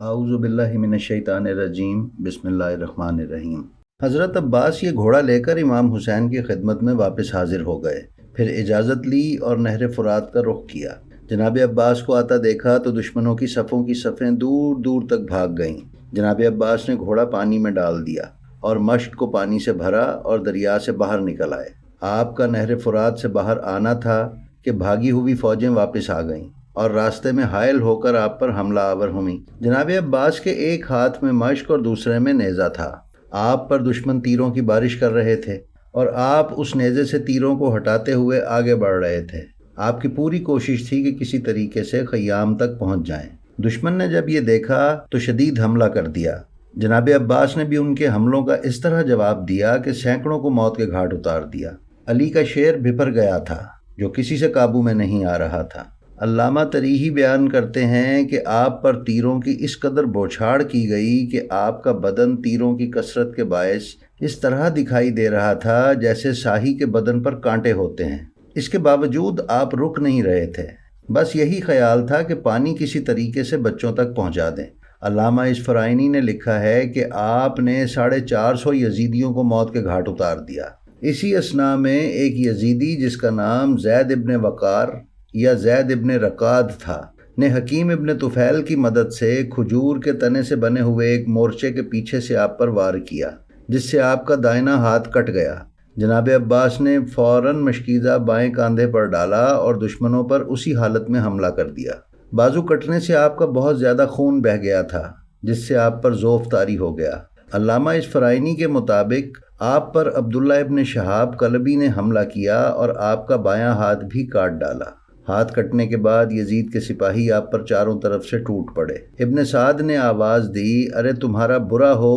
اعوذ باللہ من الشیطان الرجیم بسم اللہ الرحمن الرحیم۔ حضرت عباس یہ گھوڑا لے کر امام حسین کی خدمت میں واپس حاضر ہو گئے، پھر اجازت لی اور نہر فرات کا رخ کیا۔ جناب عباس کو آتا دیکھا تو دشمنوں کی صفوں کی صفیں دور دور تک بھاگ گئیں۔ جناب عباس نے گھوڑا پانی میں ڈال دیا اور مشک کو پانی سے بھرا اور دریا سے باہر نکل آئے۔ آپ کا نہر فرات سے باہر آنا تھا کہ بھاگی ہوئی فوجیں واپس آ گئیں اور راستے میں حائل ہو کر آپ پر حملہ آور ہوئیں۔ جناب عباس کے ایک ہاتھ میں مشک اور دوسرے میں نیزہ تھا۔ آپ پر دشمن تیروں کی بارش کر رہے تھے اور آپ اس نیزے سے تیروں کو ہٹاتے ہوئے آگے بڑھ رہے تھے۔ آپ کی پوری کوشش تھی کہ کسی طریقے سے خیام تک پہنچ جائیں۔ دشمن نے جب یہ دیکھا تو شدید حملہ کر دیا۔ جناب عباس نے بھی ان کے حملوں کا اس طرح جواب دیا کہ سینکڑوں کو موت کے گھاٹ اتار دیا۔ علی کا شیر بھپر گیا تھا جو کسی سے قابو میں نہیں آ رہا تھا۔ علامہ تریہی بیان کرتے ہیں کہ آپ پر تیروں کی اس قدر بوچھاڑ کی گئی کہ آپ کا بدن تیروں کی کثرت کے باعث اس طرح دکھائی دے رہا تھا جیسے ساہی کے بدن پر کانٹے ہوتے ہیں۔ اس کے باوجود آپ رک نہیں رہے تھے، بس یہی خیال تھا کہ پانی کسی طریقے سے بچوں تک پہنچا دیں۔ علامہ اسفرائینی نے لکھا ہے کہ آپ نے 450 یزیدیوں کو موت کے گھاٹ اتار دیا۔ اسی اثناء میں ایک یزیدی جس کا نام زید ابن وقار یا زید ابن رقاد تھا نے حکیم ابن طفیل کی مدد سے کھجور کے تنے سے بنے ہوئے ایک مورچے کے پیچھے سے آپ پر وار کیا، جس سے آپ کا دائنا ہاتھ کٹ گیا۔ جناب عباس نے فوراً مشکیزہ بائیں کاندھے پر ڈالا اور دشمنوں پر اسی حالت میں حملہ کر دیا۔ بازو کٹنے سے آپ کا بہت زیادہ خون بہہ گیا تھا، جس سے آپ پر ذوف طاری ہو گیا۔ علامہ اسفرائینی کے مطابق آپ پر عبداللہ ابن شہاب کلبی نے حملہ کیا اور آپ کا بایاں ہاتھ بھی کاٹ ڈالا۔ ہاتھ کٹنے کے بعد یزید کے سپاہی آپ پر چاروں طرف سے ٹوٹ پڑے۔ ابن سعد نے آواز دی، ارے تمہارا برا ہو،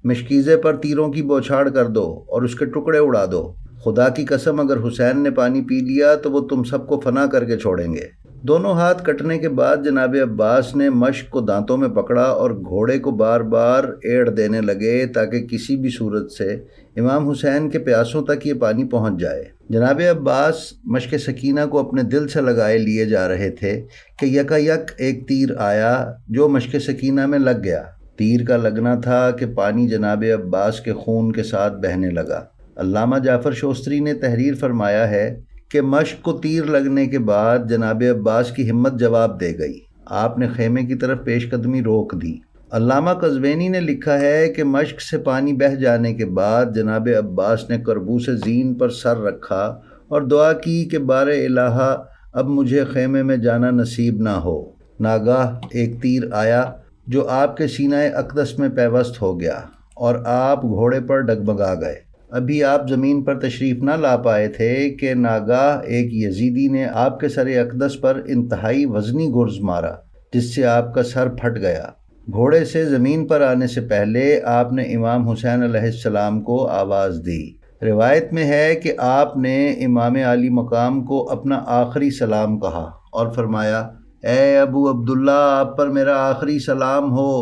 مشکیزے پر تیروں کی بوچھاڑ کر دو اور اس کے ٹکڑے اڑا دو۔ خدا کی قسم اگر حسین نے پانی پی لیا تو وہ تم سب کو فنا کر کے چھوڑیں گے۔ دونوں ہاتھ کٹنے کے بعد جناب عباس نے مشک کو دانتوں میں پکڑا اور گھوڑے کو بار بار ایڑ دینے لگے تاکہ کسی بھی صورت سے امام حسین کے پیاسوں تک یہ پانی پہنچ جائے۔ جناب عباس مشک سکینہ کو اپنے دل سے لگائے لیے جا رہے تھے کہ یکا یک ایک تیر آیا جو مشک سکینہ میں لگ گیا۔ تیر کا لگنا تھا کہ پانی جناب عباس کے خون کے ساتھ بہنے لگا۔ علامہ جعفر شوستری نے تحریر فرمایا ہے کہ مشک کو تیر لگنے کے بعد جناب عباس کی ہمت جواب دے گئی۔ آپ نے خیمے کی طرف پیش قدمی روک دی۔ علامہ قزوینی نے لکھا ہے کہ مشک سے پانی بہہ جانے کے بعد جناب عباس نے کربوس زین پر سر رکھا اور دعا کی کہ بار الہا اب مجھے خیمے میں جانا نصیب نہ ہو۔ ناگاہ ایک تیر آیا جو آپ کے سینہ اقدس میں پیوست ہو گیا اور آپ گھوڑے پر ڈگمگا گئے۔ ابھی آپ زمین پر تشریف نہ لا پائے تھے کہ ناگاہ ایک یزیدی نے آپ کے سر اقدس پر انتہائی وزنی گرز مارا جس سے آپ کا سر پھٹ گیا۔ گھوڑے سے زمین پر آنے سے پہلے آپ نے امام حسین علیہ السلام کو آواز دی۔ روایت میں ہے کہ آپ نے امام عالی مقام کو اپنا آخری سلام کہا اور فرمایا، اے ابو عبداللہ آپ پر میرا آخری سلام ہو۔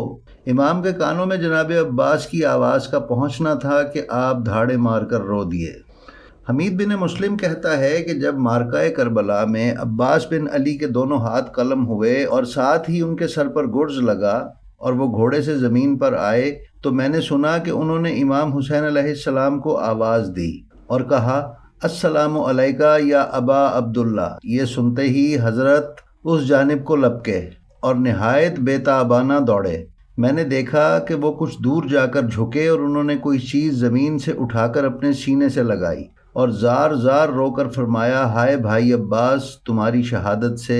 امام کے کانوں میں جناب عباس کی آواز کا پہنچنا تھا کہ آپ دھاڑے مار کر رو دیے۔ حمید بن مسلم کہتا ہے کہ جب مارکہ کربلا میں عباس بن علی کے دونوں ہاتھ قلم ہوئے اور ساتھ ہی ان کے سر پر گرز لگا اور وہ گھوڑے سے زمین پر آئے تو میں نے سنا کہ انہوں نے امام حسین علیہ السلام کو آواز دی اور کہا، السلام علیکہ یا ابا عبداللہ۔ یہ سنتے ہی حضرت اس جانب کو لپکے اور نہایت بے تابانہ دوڑے۔ میں نے دیکھا کہ وہ کچھ دور جا کر جھکے اور انہوں نے کوئی چیز زمین سے اٹھا کر اپنے سینے سے لگائی اور زار زار رو کر فرمایا، ہائے بھائی عباس، تمہاری شہادت سے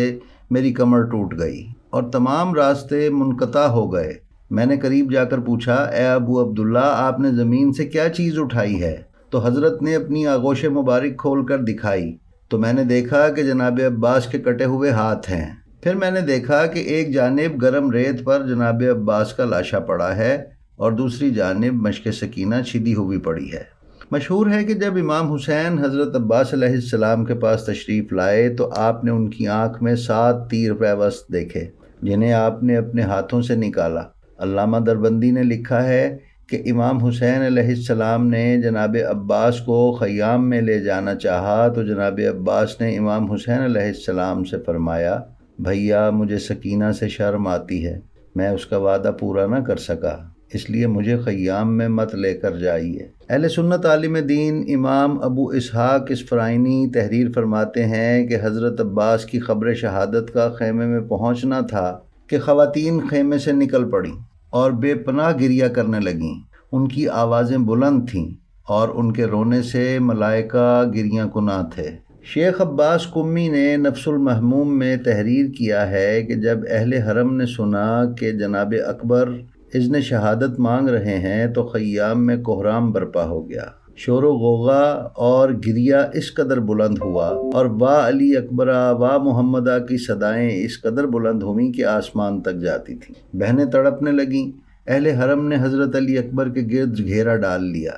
میری کمر ٹوٹ گئی اور تمام راستے منقطع ہو گئے۔ میں نے قریب جا کر پوچھا، اے ابو عبداللہ آپ نے زمین سے کیا چیز اٹھائی ہے؟ تو حضرت نے اپنی آغوش مبارک کھول کر دکھائی تو میں نے دیکھا کہ جناب عباس کے کٹے ہوئے ہاتھ ہیں۔ پھر میں نے دیکھا کہ ایک جانب گرم ریت پر جناب عباس کا لاشا پڑا ہے اور دوسری جانب مشک سکینہ چھدی ہوئی پڑی ہے۔ مشہور ہے کہ جب امام حسین حضرت عباس علیہ السلام کے پاس تشریف لائے تو آپ نے ان کی آنکھ میں 7 تیر پیوست دیکھے جنہیں آپ نے اپنے ہاتھوں سے نکالا۔ علامہ دربندی نے لکھا ہے کہ امام حسین علیہ السلام نے جناب عباس کو خیام میں لے جانا چاہا تو جناب عباس نے امام حسین علیہ السلام سے فرمایا، بھیا مجھے سکینہ سے شرم آتی ہے، میں اس کا وعدہ پورا نہ کر سکا، اس لیے مجھے خیام میں مت لے کر جائیے۔ اہل سنت عالم دین امام ابو اسحاق اصفرائینی تحریر فرماتے ہیں کہ حضرت عباس کی خبر شہادت کا خیمے میں پہنچنا تھا کہ خواتین خیمے سے نکل پڑیں اور بے پناہ گریہ کرنے لگیں۔ ان کی آوازیں بلند تھیں اور ان کے رونے سے ملائکہ گریاں کناں تھے۔ شیخ عباس قمی نے نفس المحموم میں تحریر کیا ہے کہ جب اہل حرم نے سنا کہ جناب اکبر اذن شہادت مانگ رہے ہیں تو خیام میں کوہرام برپا ہو گیا۔ شور و غوغا اور گریہ اس قدر بلند ہوا اور واہ علی اکبرہ واہ محمدہ کی صدائیں اس قدر بلند ہوئیں کہ آسمان تک جاتی تھیں۔ بہنیں تڑپنے لگیں۔ اہل حرم نے حضرت علی اکبر کے گرد گھیرا ڈال لیا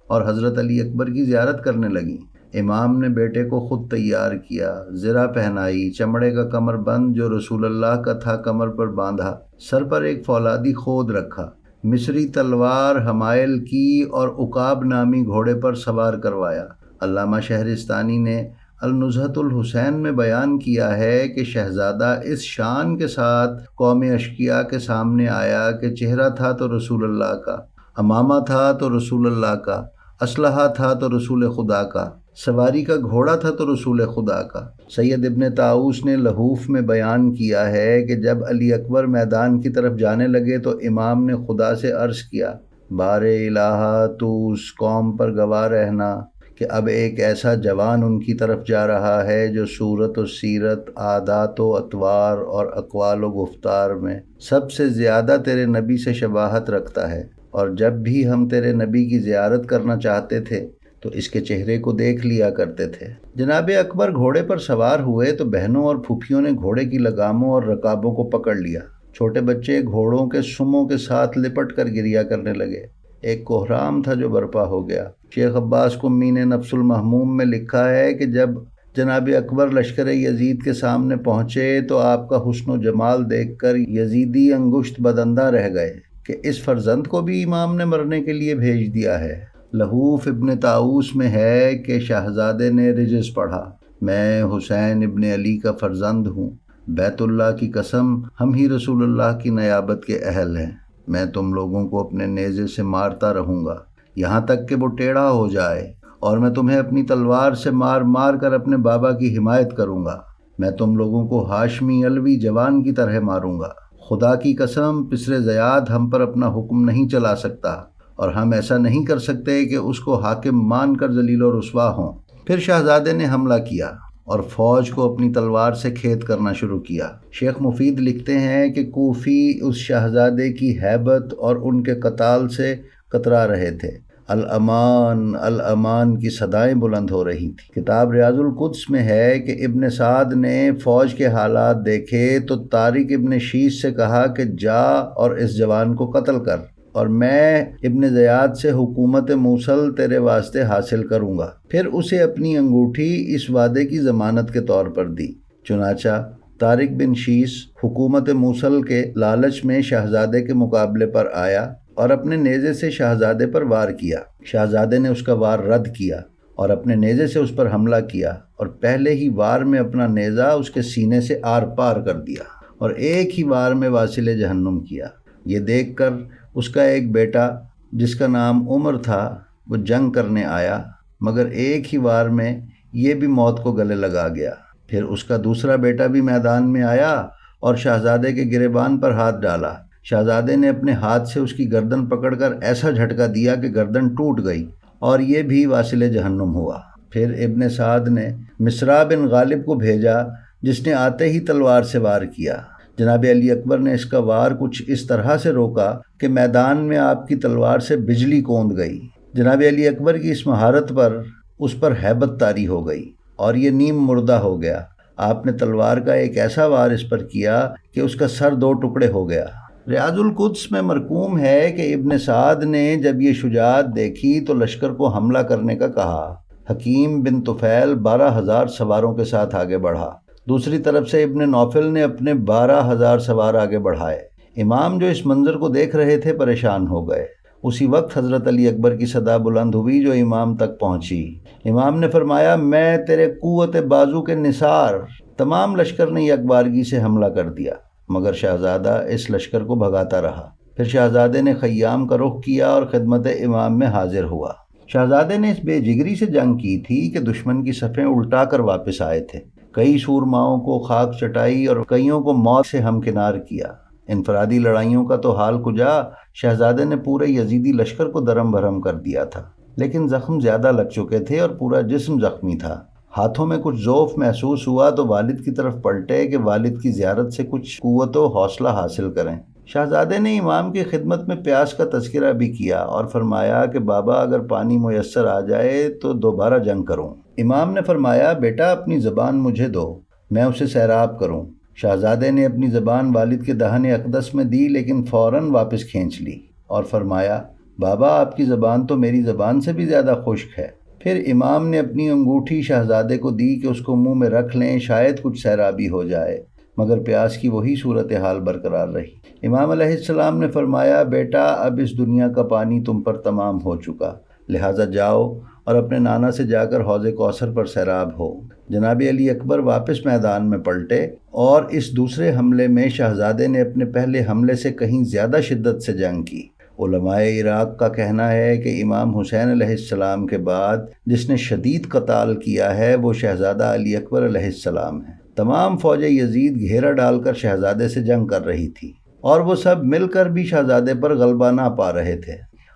اور حضرت علی اکبر کی زیارت کرنے لگیں۔ امام نے بیٹے کو خود تیار کیا، زرہ پہنائی، چمڑے کا کمر بند جو رسول اللہ کا تھا کمر پر باندھا، سر پر ایک فولادی خود رکھا، مصری تلوار حمائل کی اور عقاب نامی گھوڑے پر سوار کروایا۔ علامہ شہرستانی نے النزہۃ الحسین میں بیان کیا ہے کہ شہزادہ اس شان کے ساتھ قوم اشقیاء کے سامنے آیا کہ چہرہ تھا تو رسول اللہ کا، امامہ تھا تو رسول اللہ کا، اسلحہ تھا تو رسول خدا کا، سواری کا گھوڑا تھا تو رسول خدا کا۔ سید ابن طاؤس نے لحوف میں بیان کیا ہے کہ جب علی اکبر میدان کی طرف جانے لگے تو امام نے خدا سے عرض کیا، بار الہا تو اس قوم پر گواہ رہنا کہ اب ایک ایسا جوان ان کی طرف جا رہا ہے جو صورت و سیرت، عادات و اطوار اور اقوال و گفتار میں سب سے زیادہ تیرے نبی سے شباہت رکھتا ہے، اور جب بھی ہم تیرے نبی کی زیارت کرنا چاہتے تھے تو اس کے چہرے کو دیکھ لیا کرتے تھے۔ جناب اکبر گھوڑے پر سوار ہوئے تو بہنوں اور پھوپھیوں نے گھوڑے کی لگاموں اور رکابوں کو پکڑ لیا۔ چھوٹے بچے گھوڑوں کے سموں کے ساتھ لپٹ کر گریہ کرنے لگے۔ ایک کوہرام تھا جو برپا ہو گیا۔ شیخ عباس قمی نے نفس المحموم میں لکھا ہے کہ جب جناب اکبر لشکر یزید کے سامنے پہنچے تو آپ کا حسن و جمال دیکھ کر یزیدی انگشت بدندہ رہ گئے کہ اس فرزند کو بھی امام نے مرنے کے لیے بھیج دیا ہے۔ لحوف ابن طاؤس میں ہے کہ شہزادے نے رجز پڑھا، میں حسین ابن علی کا فرزند ہوں، بیت اللہ کی قسم ہم ہی رسول اللہ کی نیابت کے اہل ہیں، میں تم لوگوں کو اپنے نیزے سے مارتا رہوں گا یہاں تک کہ وہ ٹیڑھا ہو جائے، اور میں تمہیں اپنی تلوار سے مار مار کر اپنے بابا کی حمایت کروں گا، میں تم لوگوں کو ہاشمی علوی جوان کی طرح ماروں گا، خدا کی قسم پسر زیاد ہم پر اپنا حکم نہیں چلا سکتا، اور ہم ایسا نہیں کر سکتے کہ اس کو حاکم مان کر ذلیل و رسوا ہوں۔ پھر شہزادے نے حملہ کیا اور فوج کو اپنی تلوار سے کھید کرنا شروع کیا۔ شیخ مفید لکھتے ہیں کہ کوفی اس شہزادے کی ہیبت اور ان کے قتال سے کترا رہے تھے۔ الامان الامان کی صدائیں بلند ہو رہی تھیں۔ کتاب ریاض القدس میں ہے کہ ابن سعد نے فوج کے حالات دیکھے تو طارق ابن شیش سے کہا کہ جا اور اس جوان کو قتل کر، اور میں ابن زیاد سے حکومت موصل تیرے واسطے حاصل کروں گا۔ پھر اسے اپنی انگوٹھی اس وعدے کی ضمانت کے طور پر دی۔ چنانچہ طارق بن شیش حکومت موصل کے لالچ میں شہزادے کے مقابلے پر آیا اور اپنے نیزے سے شہزادے پر وار کیا۔ شہزادے نے اس کا وار رد کیا اور اپنے نیزے سے اس پر حملہ کیا، اور پہلے ہی وار میں اپنا نیزہ اس کے سینے سے آر پار کر دیا اور ایک ہی وار میں واصل جہنم کیا۔ یہ دیکھ کر اس کا ایک بیٹا جس کا نام عمر تھا وہ جنگ کرنے آیا، مگر ایک ہی وار میں یہ بھی موت کو گلے لگا گیا۔ پھر اس کا دوسرا بیٹا بھی میدان میں آیا اور شہزادے کے گریبان پر ہاتھ ڈالا۔ شہزادے نے اپنے ہاتھ سے اس کی گردن پکڑ کر ایسا جھٹکا دیا کہ گردن ٹوٹ گئی اور یہ بھی واصل جہنم ہوا۔ پھر ابن سعد نے مصرع بن غالب کو بھیجا جس نے آتے ہی تلوار سے وار کیا۔ جناب علی اکبر نے اس کا وار کچھ اس طرح سے روکا کہ میدان میں آپ کی تلوار سے بجلی کوند گئی۔ جناب علی اکبر کی اس مہارت پر اس پر ہیبت طاری ہو گئی اور یہ نیم مردہ ہو گیا۔ آپ نے تلوار کا ایک ایسا وار اس پر کیا کہ اس کا سر دو ٹکڑے ہو گیا۔ ریاض القدس میں مرقوم ہے کہ ابن سعد نے جب یہ شجاعت دیکھی تو لشکر کو حملہ کرنے کا کہا۔ حکیم بن طفیل 12,000 سواروں کے ساتھ آگے بڑھا۔ دوسری طرف سے ابن نوفل نے اپنے 12,000 سوار آگے بڑھائے۔ امام جو اس منظر کو دیکھ رہے تھے پریشان ہو گئے۔ اسی وقت حضرت علی اکبر کی صدا بلند ہوئی جو امام تک پہنچی۔ امام نے فرمایا، میں تیرے قوت بازو کے نثار۔ تمام لشکر نے یکبارگی سے حملہ کر دیا۔ مگر شہزادہ اس لشکر کو بھگاتا رہا۔ پھر شہزادے نے خیام کا رخ کیا اور خدمت امام میں حاضر ہوا۔ شہزادے نے اس بے جگری سے جنگ کی تھی کہ دشمن کی صفیں الٹا کر واپس آئے تھے۔ کئی سورماؤں کو خاک چٹائی اور کئیوں کو موت سے ہمکنار کیا۔ انفرادی لڑائیوں کا تو حال کجا، شہزادے نے پورے یزیدی لشکر کو درم بھرم کر دیا تھا، لیکن زخم زیادہ لگ چکے تھے اور پورا جسم زخمی تھا۔ ہاتھوں میں کچھ ضعف محسوس ہوا تو والد کی طرف پلٹے کہ والد کی زیارت سے کچھ قوت و حوصلہ حاصل کریں۔ شہزادے نے امام کی خدمت میں پیاس کا تذکرہ بھی کیا اور فرمایا کہ بابا اگر پانی میسر آ جائے تو دوبارہ جنگ کروں۔ امام نے فرمایا بیٹا اپنی زبان مجھے دو، میں اسے سیراب کروں۔ شہزادے نے اپنی زبان والد کے دہن اقدس میں دی لیکن فوراً واپس کھینچ لی اور فرمایا بابا آپ کی زبان تو میری زبان سے بھی زیادہ خشک ہے۔ پھر امام نے اپنی انگوٹھی شہزادے کو دی کہ اس کو منہ میں رکھ لیں، شاید کچھ سیرابی ہو جائے، مگر پیاس کی وہی صورتحال برقرار رہی۔ امام علیہ السلام نے فرمایا بیٹا اب اس دنیا کا پانی تم پر تمام ہو چکا، لہٰذا جاؤ اور اپنے نانا سے جا کر حوض کوثر پر سیراب ہو۔ جناب علی اکبر واپس میدان میں پلٹے اور اس دوسرے حملے میں شہزادے نے اپنے پہلے حملے سے کہیں زیادہ شدت سے جنگ کی۔ علماء عراق کا کہنا ہے کہ امام حسین علیہ السلام کے بعد جس نے شدید قتال کیا ہے وہ شہزادہ علی اکبر علیہ السلام ہے۔ تمام فوج یزید گھیرا ڈال کر شہزادے سے جنگ کر رہی تھی اور وہ سب مل کر بھی شہزادے پر غلبہ نہ پا رہے تھے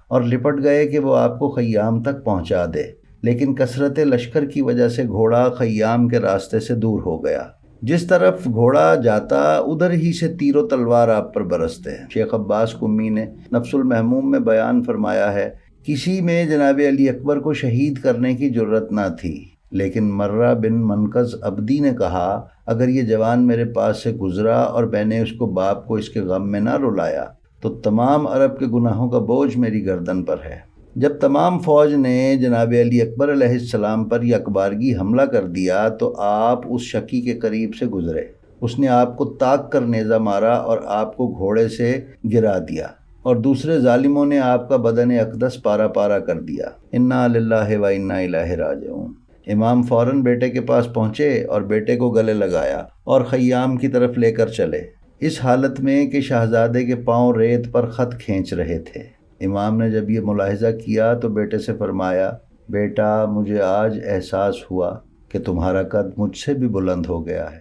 اور لپٹ گئے کہ وہ آپ کو خیام تک پہنچا دے، لیکن کثرت لشکر کی وجہ سے گھوڑا خیام کے راستے سے دور ہو گیا۔ جس طرف گھوڑا جاتا ادھر ہی سے تیر و تلوار آپ پر برستے ہیں۔ شیخ عباس قمی نے نفس المحموم میں بیان فرمایا ہے کسی میں جناب علی اکبر کو شہید کرنے کی جرت نہ تھی، لیکن مرہ بن منقذ عبدی نے کہا اگر یہ جوان میرے پاس سے گزرا اور میں نے اس کو باپ کو اس کے غم میں نہ رلایا تو تمام عرب کے گناہوں کا بوجھ میری گردن پر ہے۔ جب تمام فوج نے جناب علی اکبر علیہ السلام پر یکبارگی حملہ کر دیا تو آپ اس شکی کے قریب سے گزرے۔ اس نے آپ کو تاک کر نیزہ مارا اور آپ کو گھوڑے سے گرا دیا اور دوسرے ظالموں نے آپ کا بدن اقدس پارا پارا کر دیا۔ انا للہ و انا الیہ راجعون۔ امام فوراً بیٹے کے پاس پہنچے اور بیٹے کو گلے لگایا اور خیام کی طرف لے کر چلے، اس حالت میں کہ شہزادے کے پاؤں ریت پر خط کھینچ رہے تھے۔ امام نے جب یہ ملاحظہ کیا تو بیٹے سے فرمایا بیٹا مجھے آج احساس ہوا کہ تمہارا قد مجھ سے بھی بلند ہو گیا ہے۔